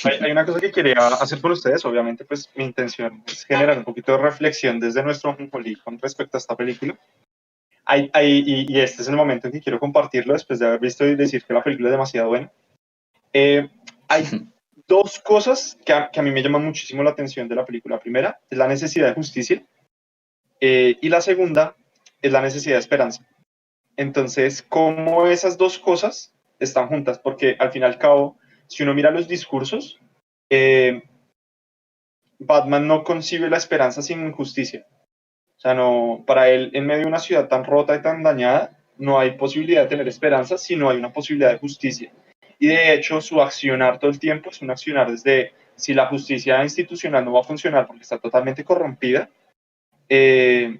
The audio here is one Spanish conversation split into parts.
hay una cosa que quería hacer con ustedes, obviamente, pues mi intención es generar un poquito de reflexión desde nuestro ajonjolí con respecto a esta película. Y este es el momento en que quiero compartirlo después de haber visto y decir que la película es demasiado buena. Hay dos cosas que a mí me llaman muchísimo la atención de la película. La primera es la necesidad de justicia y la segunda es la necesidad de esperanza. Entonces, ¿cómo esas dos cosas están juntas? Porque al fin y al cabo, si uno mira los discursos, eh, Batman no concibe la esperanza sin justicia. O sea, no, para él, en medio de una ciudad tan rota y tan dañada, no hay posibilidad de tener esperanza si no hay una posibilidad de justicia. Y de hecho, su accionar todo el tiempo es un accionar desde si la justicia institucional no va a funcionar porque está totalmente corrompida, eh,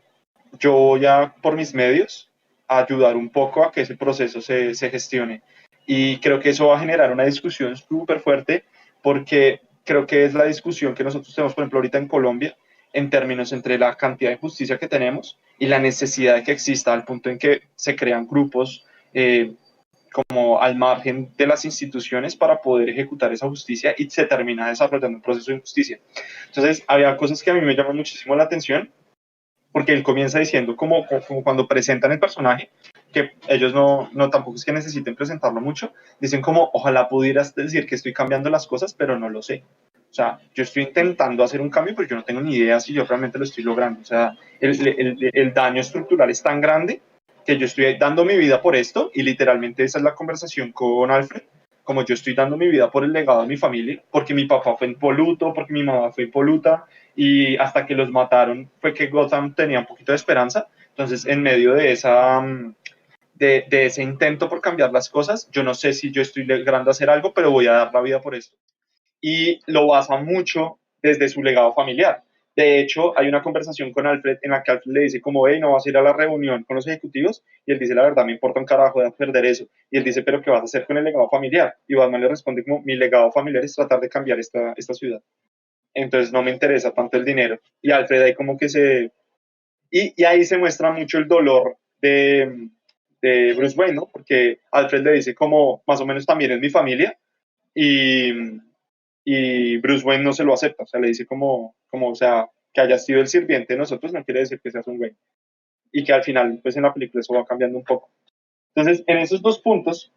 yo voy a, por mis medios, a ayudar un poco a que ese proceso se gestione. Y creo que eso va a generar una discusión súper fuerte porque creo que es la discusión que nosotros tenemos, por ejemplo, ahorita en Colombia, en términos entre la cantidad de justicia que tenemos y la necesidad de que exista, al punto en que se crean grupos como al margen de las instituciones para poder ejecutar esa justicia y se termina desarrollando un proceso de justicia. Entonces, había cosas que a mí me llaman muchísimo la atención porque él comienza diciendo como cuando presentan el personaje, que ellos no tampoco es que necesiten presentarlo mucho, dicen como ojalá pudieras decir que estoy cambiando las cosas, pero no lo sé. O sea, yo estoy intentando hacer un cambio, pero yo no tengo ni idea si yo realmente lo estoy logrando. O sea, el daño estructural es tan grande que yo estoy dando mi vida por esto y literalmente esa es la conversación con Alfred, como yo estoy dando mi vida por el legado de mi familia, porque mi papá fue impoluto, porque mi mamá fue impoluta, y hasta que los mataron fue que Gotham tenía un poquito de esperanza. Entonces, en medio de de ese intento por cambiar las cosas, yo no sé si yo estoy logrando hacer algo, pero voy a dar la vida por esto. Y lo basa mucho desde su legado familiar. De hecho, hay una conversación con Alfred en la que Alfred le dice como, hey, no vas a ir a la reunión con los ejecutivos. Y él dice, la verdad, me importa un carajo de perder eso. Y él dice, pero ¿qué vas a hacer con el legado familiar? Y Batman le responde como, mi legado familiar es tratar de cambiar esta ciudad. Entonces no me interesa tanto el dinero. Y Alfred ahí como que se... Y ahí se muestra mucho el dolor de Bruce Wayne, ¿no? Porque Alfred le dice como, más o menos también es mi familia, y, y Bruce Wayne no se lo acepta, o sea, le dice como o sea, que haya sido el sirviente de nosotros no quiere decir que seas un Wayne. Y que al final, pues en la película eso va cambiando un poco. Entonces, en esos dos puntos,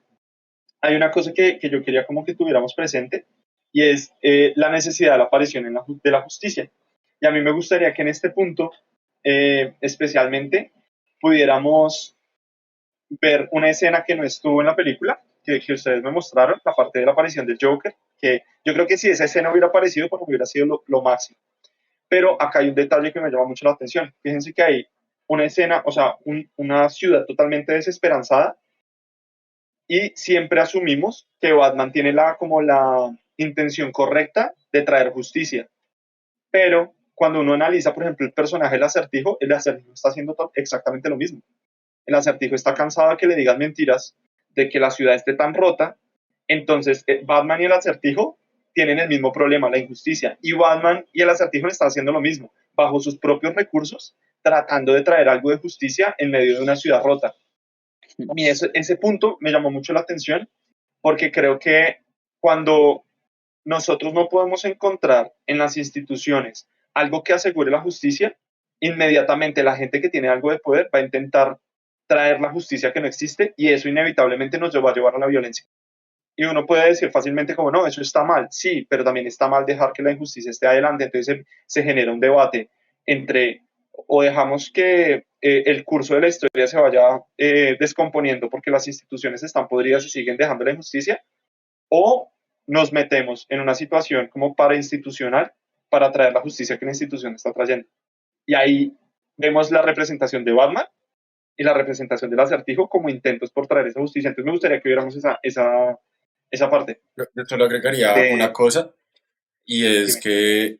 hay una cosa que yo quería como que tuviéramos presente, y es la necesidad de la aparición de la justicia. Y a mí me gustaría que en este punto, especialmente, pudiéramos ver una escena que no estuvo en la película, que ustedes me mostraron, la parte de la aparición del Joker, que yo creo que si esa escena hubiera aparecido, pues hubiera sido lo máximo. Pero acá hay un detalle que me llama mucho la atención. Fíjense que hay una escena, o sea, una ciudad totalmente desesperanzada, y siempre asumimos que Batman tiene como la intención correcta de traer justicia. Pero cuando uno analiza, por ejemplo, el acertijo está haciendo exactamente lo mismo. El acertijo está cansado de que le digan mentiras, de que la ciudad esté tan rota. Entonces, Batman y el acertijo tienen el mismo problema, la injusticia. Y Batman y el acertijo están haciendo lo mismo, bajo sus propios recursos, tratando de traer algo de justicia en medio de una ciudad rota. A mí ese punto me llamó mucho la atención porque creo que cuando nosotros no podemos encontrar en las instituciones algo que asegure la justicia, inmediatamente la gente que tiene algo de poder va a intentar traer la justicia que no existe y eso inevitablemente nos va a llevar a la violencia. Y uno puede decir fácilmente como no, eso está mal, sí, pero también está mal dejar que la injusticia esté adelante, entonces se genera un debate entre o dejamos que el curso de la historia se vaya descomponiendo porque las instituciones están podridas y siguen dejando la injusticia, o nos metemos en una situación como parainstitucional para traer la justicia que la institución está trayendo. Y ahí vemos la representación de Batman y la representación del acertijo como intentos por traer esa justicia. Entonces me gustaría que viéramos esa parte Yo solo agregaría una de... cosa, y es Dime. que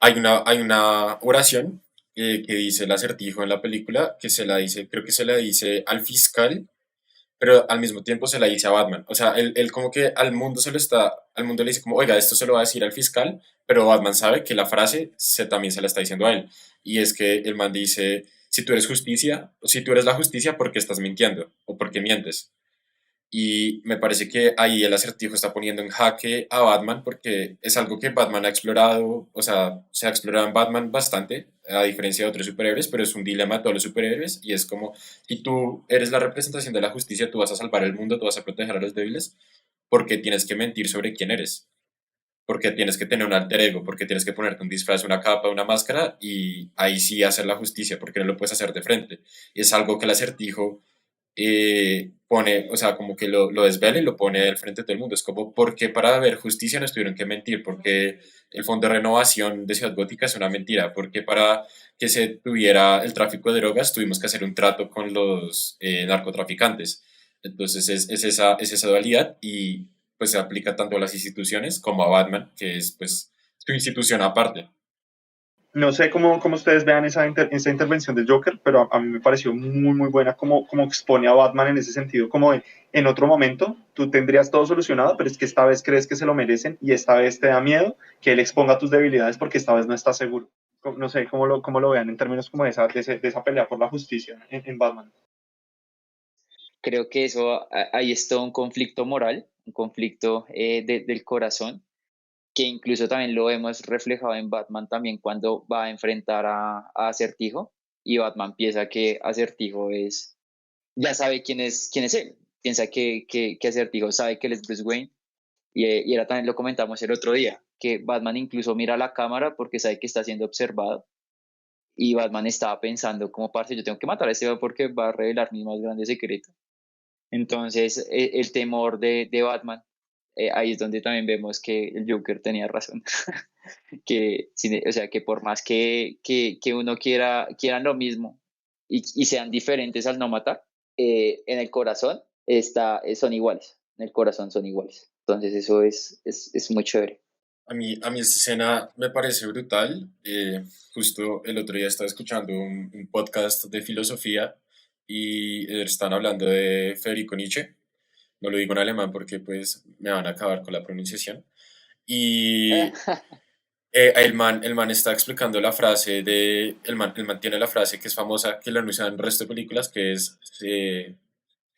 hay una oración que dice el acertijo en la película, que se la dice, creo que se la dice al fiscal, pero al mismo tiempo se la dice a Batman. O sea, él como que al mundo le dice como, oiga, esto se lo va a decir al fiscal, pero Batman sabe que la frase también se la está diciendo a él. Y es que el man dice, si tú eres justicia, si tú eres la justicia, ¿por qué estás mintiendo? ¿O por qué mientes? Y me parece que ahí el acertijo está poniendo en jaque a Batman porque es algo que Batman ha explorado, o sea, se ha explorado en Batman bastante, a diferencia de otros superhéroes, pero es un dilema de todos los superhéroes y es como, si tú eres la representación de la justicia, tú vas a salvar el mundo, tú vas a proteger a los débiles, porque tienes que mentir sobre quién eres, porque tienes que tener un alter ego, porque tienes que ponerte un disfraz, una capa, una máscara y ahí sí hacer la justicia, porque no lo puedes hacer de frente. Y es algo que el acertijo pone, o sea, como que lo desvela y lo pone al frente de todo el mundo. Es como, ¿por qué para haber justicia nos tuvieron que mentir? Porque el Fondo de Renovación de Ciudad Gótica es una mentira. Porque para que se tuviera el tráfico de drogas tuvimos que hacer un trato con los narcotraficantes? Entonces es esa dualidad y pues se aplica tanto a las instituciones como a Batman, que es pues su institución aparte. No sé cómo ustedes vean esa intervención del Joker, pero a mí me pareció muy buena como expone a Batman en ese sentido, como en otro momento tú tendrías todo solucionado, pero es que esta vez crees que se lo merecen y esta vez te da miedo que él exponga tus debilidades porque esta vez no estás seguro. No sé cómo lo vean en términos como de esa pelea por la justicia en Batman. Creo que eso, ahí es todo un conflicto moral, un conflicto del corazón, que incluso también lo hemos reflejado en Batman también cuando va a enfrentar a Acertijo y Batman piensa que Acertijo ya sabe quién es él, piensa que Acertijo sabe que él es Bruce Wayne y era también lo comentamos el otro día, que Batman incluso mira a la cámara porque sabe que está siendo observado y Batman estaba pensando como parce, yo tengo que matar a este porque va a revelar mi más grande secreto. Entonces, el temor de Batman, ahí es donde también vemos que el Joker tenía razón. O sea, que por más que uno quieran lo mismo y sean diferentes al no matar, en el corazón son iguales. En el corazón son iguales. Entonces, eso es muy chévere. A mí esta escena me parece brutal. Justo el otro día estaba escuchando un podcast de filosofía y están hablando de Federico Nietzsche. No lo digo en alemán porque pues me van a acabar con la pronunciación. Y el man está explicando la frase el man tiene la frase que es famosa, que la han usado en el resto de películas, que es que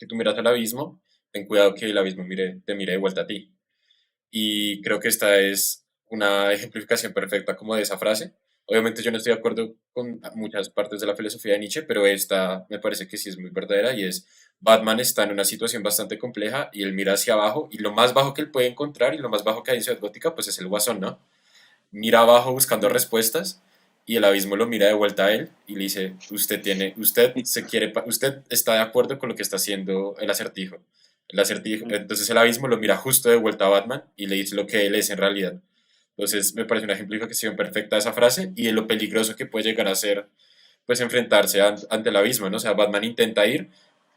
tú miras al abismo, ten cuidado que el abismo te mire de vuelta a ti. Y creo que esta es una ejemplificación perfecta como de esa frase. Obviamente yo no estoy de acuerdo con muchas partes de la filosofía de Nietzsche, pero esta me parece que sí es muy verdadera y es Batman está en una situación bastante compleja y él mira hacia abajo y lo más bajo que él puede encontrar y lo más bajo que hay en Ciudad Gótica pues es el Guasón, ¿no? Mira abajo buscando respuestas y el abismo lo mira de vuelta a él y le dice, usted está de acuerdo con lo que está haciendo el acertijo. Entonces el abismo lo mira justo de vuelta a Batman y le dice lo que él es en realidad. Entonces me parece una ejemplificación perfecta de esa frase y de lo peligroso que puede llegar a ser pues enfrentarse ante el abismo, ¿no? O sea, Batman intenta ir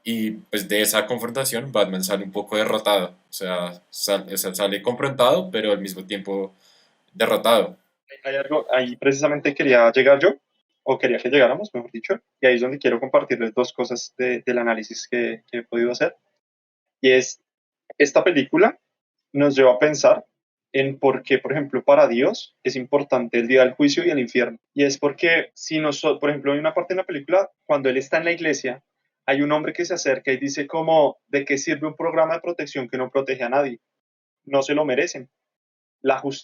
y pues de esa confrontación Batman sale un poco derrotado, o sea, sale confrontado pero al mismo tiempo derrotado. Hay algo, ahí precisamente quería llegar yo, o quería que llegáramos, mejor dicho, y ahí es donde quiero compartirles dos cosas del análisis que he podido hacer. Y es, esta película nos lleva a pensar en por qué, por ejemplo, para Dios es importante el día del juicio y el infierno. Y es porque, si nosotros, por ejemplo, hay una parte en la película, cuando él está en la iglesia, hay un hombre que se acerca y dice como, ¿de qué sirve un programa de protección que no protege a nadie? No se lo merecen.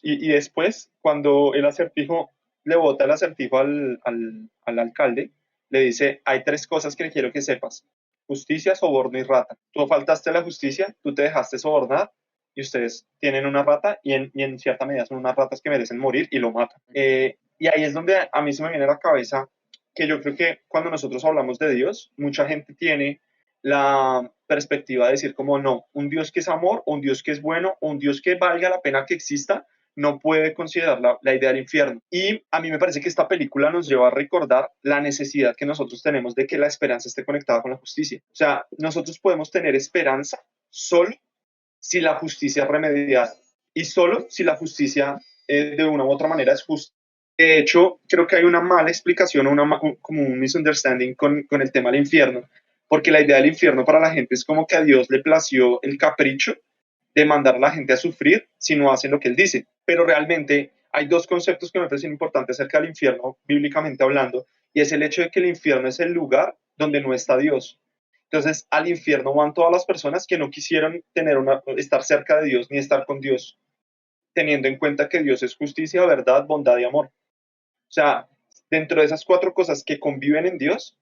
Y después, cuando el acertijo le bota el acertijo al alcalde, le dice, hay tres cosas que quiero que sepas. Justicia, soborno y rata. Tú faltaste a la justicia, tú te dejaste sobornar y ustedes tienen una rata y en cierta medida son unas ratas que merecen morir y lo matan. Y ahí es donde a mí se me viene a la cabeza que yo creo que cuando nosotros hablamos de Dios, mucha gente tiene la perspectiva de decir como no, un Dios que es amor, un Dios que es bueno, un Dios que valga la pena que exista, no puede considerar la idea del infierno. Y a mí me parece que esta película nos lleva a recordar la necesidad que nosotros tenemos de que la esperanza esté conectada con la justicia. O sea, nosotros podemos tener esperanza solo si la justicia es remediada y solo si la justicia de una u otra manera es justa. De hecho, creo que hay una mala explicación, como un misunderstanding con el tema del infierno, porque la idea del infierno para la gente es como que a Dios le plació el capricho de mandar a la gente a sufrir si no hacen lo que él dice. Pero realmente hay dos conceptos que me parecen importantes acerca del infierno, bíblicamente hablando, y es el hecho de que el infierno es el lugar donde no está Dios. Entonces, al infierno van todas las personas que no quisieron estar cerca de Dios ni estar con Dios, teniendo en cuenta que Dios es justicia, verdad, bondad y amor. O sea, dentro de esas 4 cosas que conviven en Dios,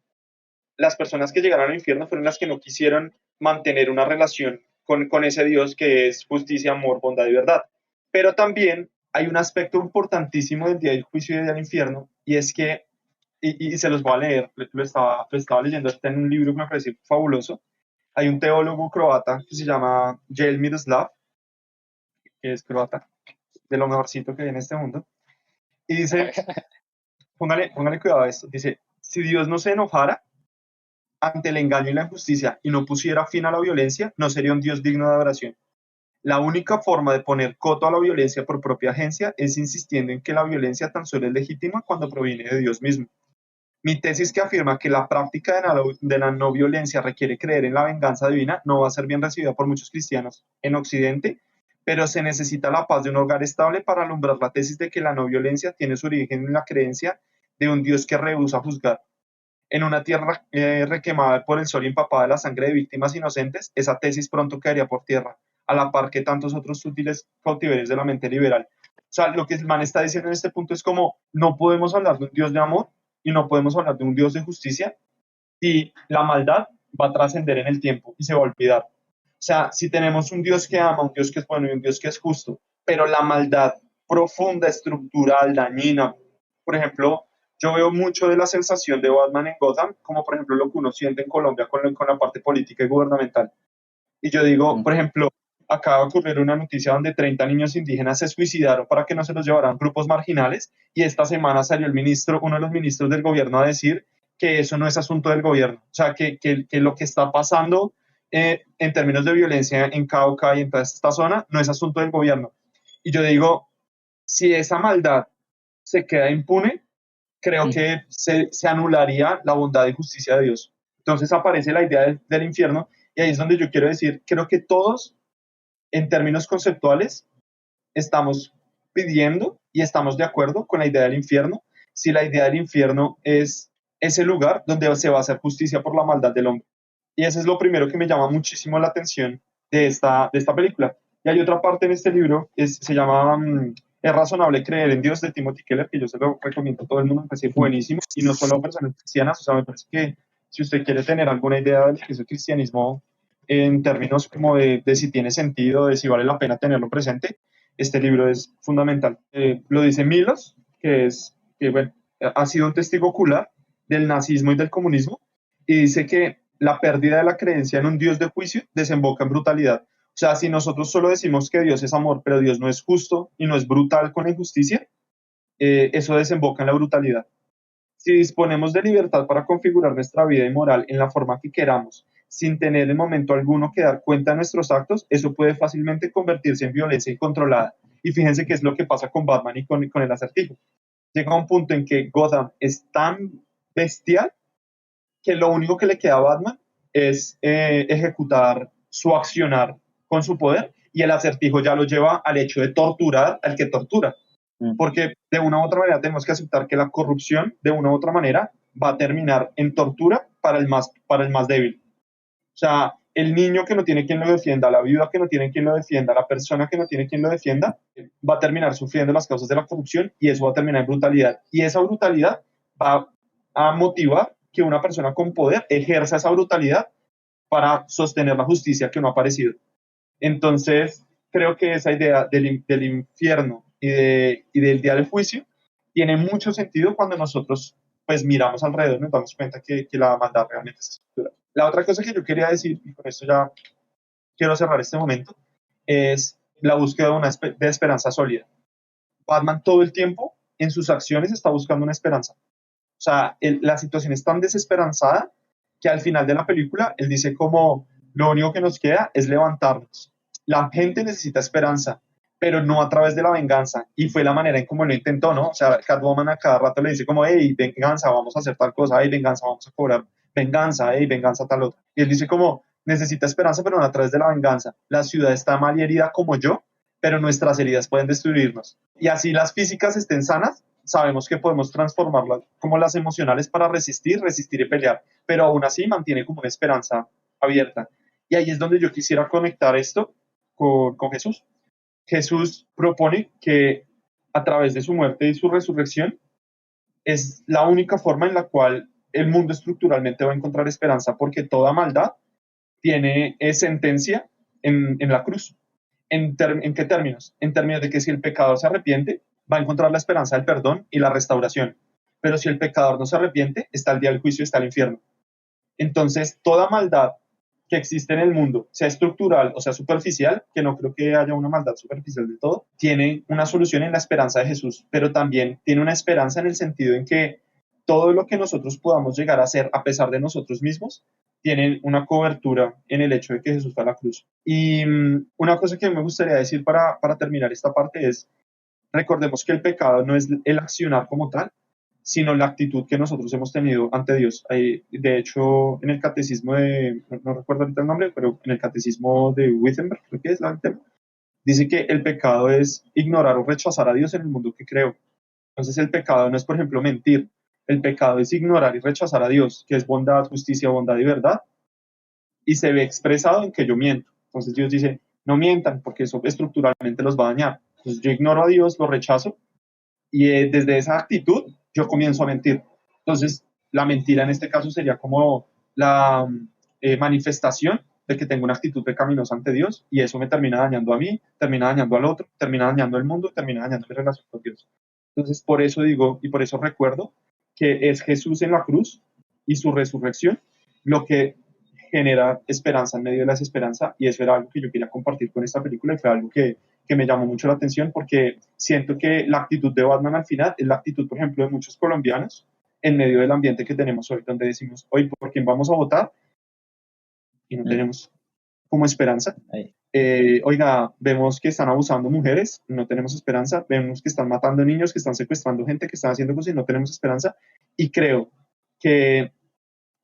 las personas que llegaron al infierno fueron las que no quisieron mantener una relación con ese Dios que es justicia, amor, bondad y verdad. Pero también hay un aspecto importantísimo del día del juicio y del infierno, y es que, y se los voy a leer, lo estaba leyendo en un libro que me pareció fabuloso. Hay un teólogo croata que se llama Jael Miroslav, que es croata, de lo mejorcito que hay en este mundo, y dice, póngale cuidado a esto, dice, si Dios no se enojara ante el engaño y la injusticia y no pusiera fin a la violencia, no sería un Dios digno de adoración. La única forma de poner coto a la violencia por propia agencia es insistiendo en que la violencia tan solo es legítima cuando proviene de Dios mismo. Mi tesis, que afirma que la práctica de la no violencia requiere creer en la venganza divina, no va a ser bien recibida por muchos cristianos en Occidente, pero se necesita la paz de un hogar estable para alumbrar la tesis de que la no violencia tiene su origen en la creencia de un Dios que rehúsa juzgar. En una tierra requemada por el sol y empapada de la sangre de víctimas inocentes, esa tesis pronto caería por tierra, a la par que tantos otros sutiles cautiverios de la mente liberal. O sea, lo que el man está diciendo en este punto es como, no podemos hablar de un Dios de amor y no podemos hablar de un Dios de justicia y la maldad va a trascender en el tiempo y se va a olvidar. O sea, si tenemos un Dios que ama, un Dios que es bueno y un Dios que es justo, pero la maldad profunda, estructural, dañina, por ejemplo, yo veo mucho de la sensación de Batman en Gotham, como por ejemplo lo que uno siente en Colombia con la parte política y gubernamental. Y yo digo, por ejemplo, acaba de ocurrir una noticia donde 30 niños indígenas se suicidaron para que no se los llevaran grupos marginales, y esta semana salió uno de los ministros del gobierno a decir que eso no es asunto del gobierno. O sea, que lo que está pasando en términos de violencia en Cauca y en toda esta zona no es asunto del gobierno. Y yo digo, si esa maldad se queda impune, creo que se anularía la bondad y justicia de Dios. Entonces aparece la idea del infierno, y ahí es donde yo quiero decir, creo que todos, en términos conceptuales, estamos pidiendo y estamos de acuerdo con la idea del infierno, si la idea del infierno es ese lugar donde se va a hacer justicia por la maldad del hombre. Y eso es lo primero que me llama muchísimo la atención de esta película. Y hay otra parte en este libro, se llama Es razonable creer en Dios, de Timothy Keller, que yo se lo recomiendo a todo el mundo, me parece buenísimo, y no solo a personas cristianas. O sea, me parece que si usted quiere tener alguna idea de lo que es el cristianismo en términos como de si tiene sentido, de si vale la pena tenerlo presente, este libro es fundamental. Lo dice Milos, que bueno, ha sido un testigo ocular del nazismo y del comunismo, y dice que la pérdida de la creencia en un Dios de juicio desemboca en brutalidad. O sea, si nosotros solo decimos que Dios es amor, pero Dios no es justo y no es brutal con la injusticia, eso desemboca en la brutalidad. Si disponemos de libertad para configurar nuestra vida y moral en la forma que queramos, sin tener en momento alguno que dar cuenta de nuestros actos, eso puede fácilmente convertirse en violencia incontrolada. Y fíjense qué es lo que pasa con Batman y con el Acertijo. Llega un punto en que Gotham es tan bestial que lo único que le queda a Batman es ejecutar su accionar con su poder, y el Acertijo ya lo lleva al hecho de torturar al que tortura. Porque de una u otra manera tenemos que aceptar que la corrupción, de una u otra manera, va a terminar en tortura para el más débil. O sea, el niño que no tiene quien lo defienda, la viuda que no tiene quien lo defienda, la persona que no tiene quien lo defienda, va a terminar sufriendo las causas de la corrupción, y eso va a terminar en brutalidad. Y esa brutalidad va a motivar que una persona con poder ejerza esa brutalidad para sostener la justicia que no ha aparecido. Entonces, creo que esa idea del infierno y del día del juicio tiene mucho sentido cuando nosotros pues miramos alrededor y nos damos cuenta que la maldad realmente es estructural. La otra cosa que yo quería decir, y con esto ya quiero cerrar este momento, es la búsqueda de esperanza sólida. Batman todo el tiempo en sus acciones está buscando una esperanza. O sea, la situación es tan desesperanzada que al final de la película él dice como, lo único que nos queda es levantarnos. La gente necesita esperanza, pero no a través de la venganza. Y fue la manera en cómo lo intentó, ¿no? O sea, Catwoman a cada rato le dice como, hey, venganza, vamos a hacer tal cosa, hey, venganza, vamos a cobrar, venganza, hey, venganza, tal otra. Y él dice como, necesita esperanza, pero no a través de la venganza. La ciudad está mal herida como yo, pero nuestras heridas pueden destruirnos. Y así las físicas estén sanas, sabemos que podemos transformarlas como las emocionales para resistir y pelear, pero aún así mantiene como una esperanza abierta. Y ahí es donde yo quisiera conectar esto con Jesús. Jesús propone que a través de su muerte y su resurrección es la única forma en la cual el mundo estructuralmente va a encontrar esperanza, porque toda maldad tiene sentencia en la cruz. ¿En qué términos? En términos de que si el pecador se arrepiente, va a encontrar la esperanza del perdón y la restauración. Pero si el pecador no se arrepiente, está el día del juicio, está el infierno. Entonces, toda maldad que existe en el mundo, sea estructural o sea superficial, que no creo que haya una maldad superficial de todo, tiene una solución en la esperanza de Jesús, pero también tiene una esperanza en el sentido en que todo lo que nosotros podamos llegar a hacer a pesar de nosotros mismos, tienen una cobertura en el hecho de que Jesús fue a la cruz. Y una cosa que me gustaría decir para terminar esta parte es, recordemos que el pecado no es el accionar como tal, sino la actitud que nosotros hemos tenido ante Dios. De hecho, en el catecismo no recuerdo ahorita el nombre, pero en el catecismo de Wittenberg, creo que es la tema, dice que el pecado es ignorar o rechazar a Dios en el mundo que creó. Entonces el pecado no es, por ejemplo, mentir. El pecado es ignorar y rechazar a Dios, que es bondad, justicia, bondad y verdad, y se ve expresado en que yo miento. Entonces Dios dice, no mientan, porque eso estructuralmente los va a dañar. Entonces yo ignoro a Dios, lo rechazo, y desde esa actitud yo comienzo a mentir. Entonces, la mentira en este caso sería como la manifestación de que tengo una actitud pecaminosa ante Dios y eso me termina dañando a mí, termina dañando al otro, termina dañando al mundo, termina dañando mi relación con Dios. Entonces, por eso digo y por eso recuerdo que es Jesús en la cruz y su resurrección lo que genera esperanza en medio de la desesperanza, y eso era algo que yo quería compartir con esta película y fue algo que me llamó mucho la atención porque siento que la actitud de Batman al final es la actitud, por ejemplo, de muchos colombianos en medio del ambiente que tenemos hoy, donde decimos, hoy, ¿por quién vamos a votar? Y no tenemos como esperanza. Oiga, vemos que están abusando mujeres, no tenemos esperanza, vemos que están matando niños, que están secuestrando gente, que están haciendo cosas y no tenemos esperanza. Y creo que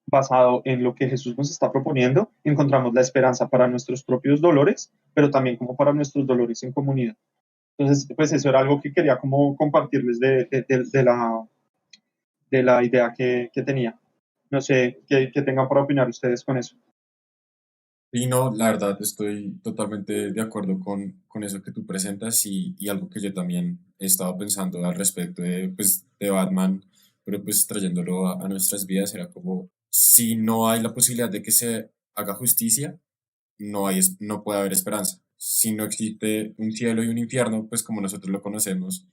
basado en lo que Jesús nos está proponiendo, encontramos la esperanza para nuestros propios dolores, pero también como para nuestros dolores en comunidad. Entonces, pues eso era algo que quería como compartirles de la idea que tenía. No sé qué tengan para opinar ustedes con eso. Y no, la verdad estoy totalmente de acuerdo con eso que tú presentas y algo que yo también he estado pensando al respecto de, pues, de Batman, pero pues trayéndolo a nuestras vidas, era como, si no hay la posibilidad de que se haga justicia, no puede haber esperanza. Si no existe un cielo y un infierno, pues como nosotros lo conocemos,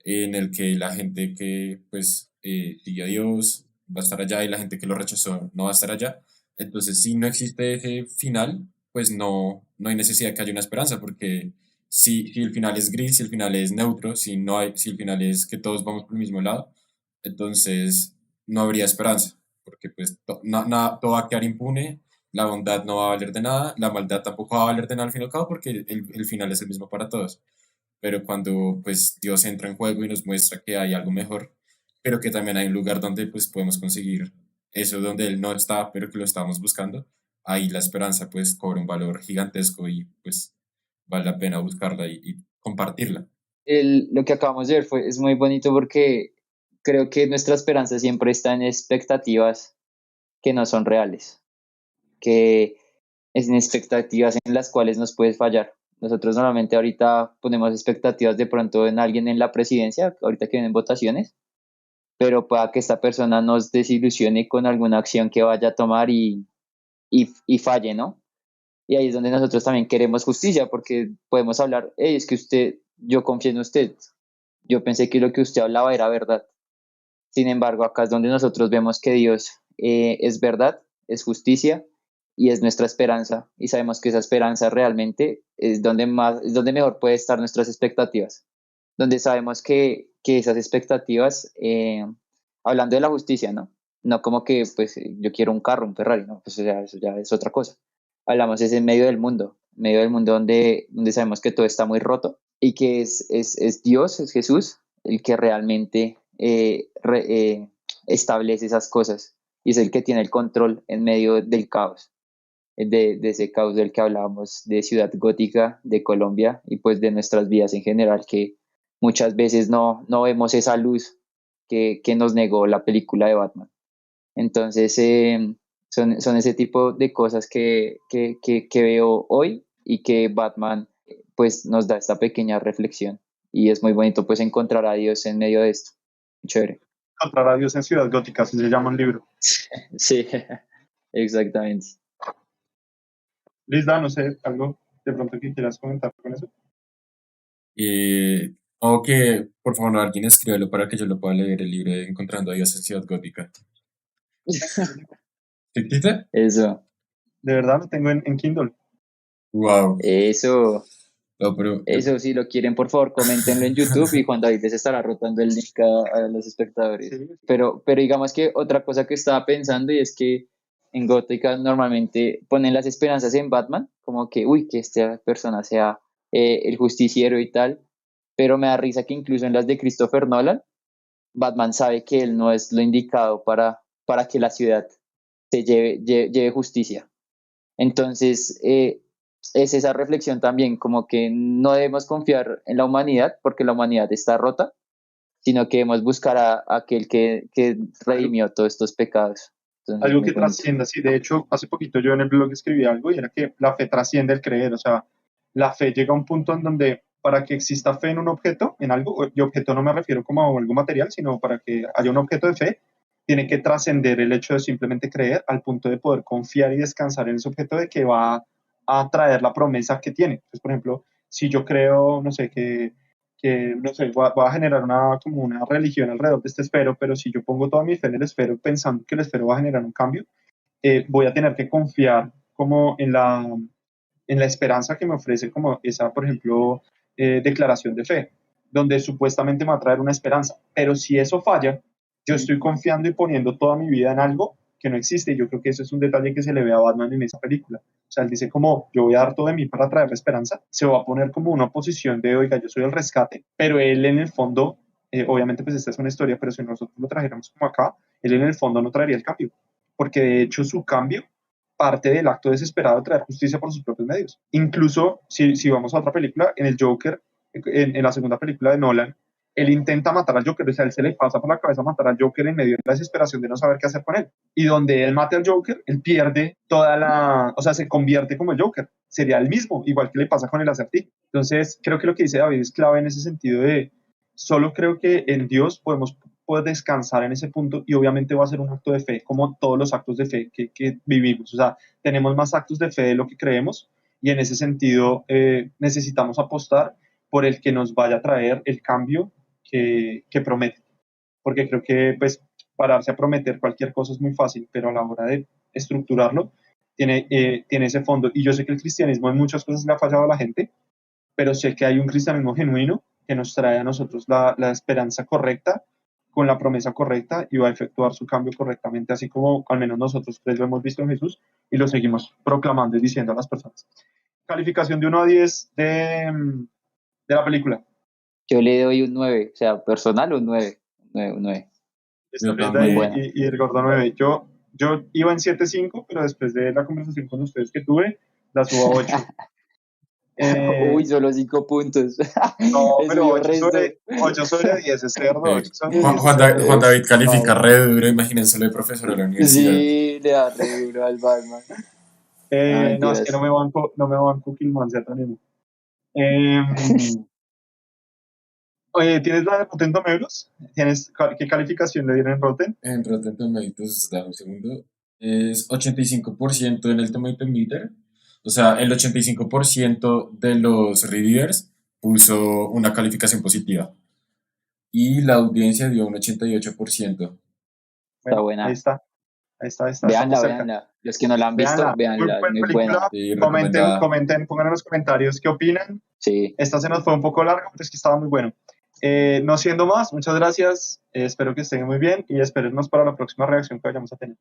en el que la gente que pues sigue a Dios va a estar allá y la gente que lo rechazó no va a estar allá. Entonces, si no existe ese final, pues no hay necesidad de que haya una esperanza, porque si el final es gris, si el final es neutro, si el final es que todos vamos por el mismo lado, entonces no habría esperanza, porque pues todo va a quedar impune, la bondad no va a valer de nada, la maldad tampoco va a valer de nada al fin y al cabo, porque el final es el mismo para todos. Pero cuando pues Dios entra en juego y nos muestra que hay algo mejor, pero que también hay un lugar donde pues podemos conseguir eso donde Él no está, pero que lo estamos buscando, ahí la esperanza pues cobra un valor gigantesco y pues vale la pena buscarla y compartirla. Lo que acabamos de ver es muy bonito porque creo que nuestra esperanza siempre está en expectativas que no son reales, que es en expectativas en las cuales nos puedes fallar. Nosotros normalmente ahorita ponemos expectativas de pronto en alguien en la presidencia, ahorita que vienen votaciones, pero pueda que esta persona nos desilusione con alguna acción que vaya a tomar y falle, ¿no? Y ahí es donde nosotros también queremos justicia, porque podemos hablar, hey, es que usted, yo confío en usted, yo pensé que lo que usted hablaba era verdad. Sin embargo, acá es donde nosotros vemos que Dios es verdad, es justicia y es nuestra esperanza. Y sabemos que esa esperanza realmente es donde mejor puede estar nuestras expectativas. Donde sabemos que esas expectativas, hablando de la justicia, ¿no? No como que pues yo quiero un carro, un Ferrari, ¿no? Pues o sea, eso ya es otra cosa. Hablamos es en medio del mundo donde sabemos que todo está muy roto y que es Dios, es Jesús, el que realmente establece esas cosas y es el que tiene el control en medio del caos, de ese caos del que hablábamos, de Ciudad Gótica, de Colombia y pues de nuestras vidas en general, que muchas veces no vemos esa luz que nos negó la película de Batman. Entonces, Son ese tipo de cosas que veo hoy y que Batman pues nos da esta pequeña reflexión. Y es muy bonito pues encontrar a Dios en medio de esto. Chévere. Encontrar a Dios en Ciudad Gótica, así se llama un libro. Sí, exactamente. Lisda, no sé, algo de pronto que quieras comentar con eso. O que, por favor, alguien escríbelo para que yo lo pueda leer el libro de Encontrando a Dios en Ciudad Gótica. ¿Qué existe? Eso, De verdad lo tengo en Kindle. Wow. eso, No, pero eso, si lo quieren, por favor, coméntenlo en YouTube y Juan David les estará rotando el link a los espectadores. Sí, Pero digamos que otra cosa que estaba pensando y es que en Gótica normalmente ponen las esperanzas en Batman, como que, uy, que esta persona sea el justiciero y tal, pero me da risa que incluso en las de Christopher Nolan, Batman sabe que él no es lo indicado para que la ciudad se lleve justicia. Entonces, es esa reflexión también, como que no debemos confiar en la humanidad porque la humanidad está rota, sino que debemos buscar a aquel que redimió todos estos pecados. Entonces, algo muy que bonito. trascienda, sí. De hecho, hace poquito yo en el blog escribí algo y era que la fe trasciende el creer. O sea, la fe llega a un punto en donde para que exista fe en un objeto, en algo, y objeto no me refiero como a algo material, sino para que haya un objeto de fe, tiene que trascender el hecho de simplemente creer al punto de poder confiar y descansar en ese objeto de que va a traer la promesa que tiene. Entonces, por ejemplo, si yo creo, no sé, que no sé, voy a generar como una religión alrededor de este esfero, pero si yo pongo toda mi fe en el esfero pensando que el esfero va a generar un cambio, voy a tener que confiar como en la esperanza que me ofrece como esa, por ejemplo, declaración de fe, donde supuestamente me va a traer una esperanza. Pero si eso falla, yo estoy confiando y poniendo toda mi vida en algo que no existe. Y yo creo que eso es un detalle que se le ve a Batman en esa película. O sea, él dice como, yo voy a dar todo de mí para traer la esperanza. Se va a poner como una posición de, oiga, yo soy el rescate. Pero él en el fondo, obviamente pues esta es una historia, pero si nosotros lo trajéramos como acá, él en el fondo no traería el cambio. Porque de hecho su cambio parte del acto desesperado de traer justicia por sus propios medios. Incluso si vamos a otra película, en el Joker, en la segunda película de Nolan, él intenta matar al Joker, o sea, él se le pasa por la cabeza matar al Joker en medio de la desesperación de no saber qué hacer con él. Y donde él mate al Joker, él pierde o sea, se convierte como el Joker, sería el mismo, igual que le pasa con el Acertijo. Entonces, creo que lo que dice David es clave en ese sentido de, solo creo que en Dios podemos poder descansar en ese punto y obviamente va a ser un acto de fe, como todos los actos de fe que vivimos. O sea, tenemos más actos de fe de lo que creemos y en ese sentido necesitamos apostar por el que nos vaya a traer el cambio que promete. Porque creo que pues pararse a prometer cualquier cosa es muy fácil, pero a la hora de estructurarlo tiene ese fondo. Y yo sé que el cristianismo en muchas cosas le ha fallado a la gente, pero sé que hay un cristianismo genuino que nos trae a nosotros la esperanza correcta, con la promesa correcta y va a efectuar su cambio correctamente, así como al menos nosotros tres lo hemos visto en Jesús y lo seguimos proclamando y diciendo a las personas. Calificación de 1 a 10 de la película. Yo le doy un 9, o sea, personal un 9, un 9. yo Muy Y, buena. también. y el gordo 9. Yo iba en 7.5, pero después de la conversación con ustedes que tuve, la subo a 8. Uy, solo 5 puntos. No, Le pero subió resto. 8 sobre 10 es cerdo, 8 sobre 10 es Juan cerdo. David califica No. re duro, imagínenselo de profesor de la universidad. Sí, le da re duro al Batman. No, No, es que mentiras. no me banco Killman Z mismo. Oye, ¿tienes la de Rotten Tomatoes? ¿Qué calificación le dieron en Rotten? En Rotten Tomatoes, dame un segundo, es 85% en el Tomato Meter. O sea, el 85% de los reviewers puso una calificación positiva. Y la audiencia dio un 88%. Está Bueno, buena. estamos Véanla, cerca. véanla. Los que no la han visto, Véanla, muy véanla. Es buena muy buena. película. Sí, recomendada. Comenten, pongan en los comentarios qué opinan. Sí. Esta se nos fue un poco larga, pero es que estaba muy bueno. No siendo más, muchas gracias. Espero que estén muy bien y espérennos para la próxima reacción que vayamos a tener.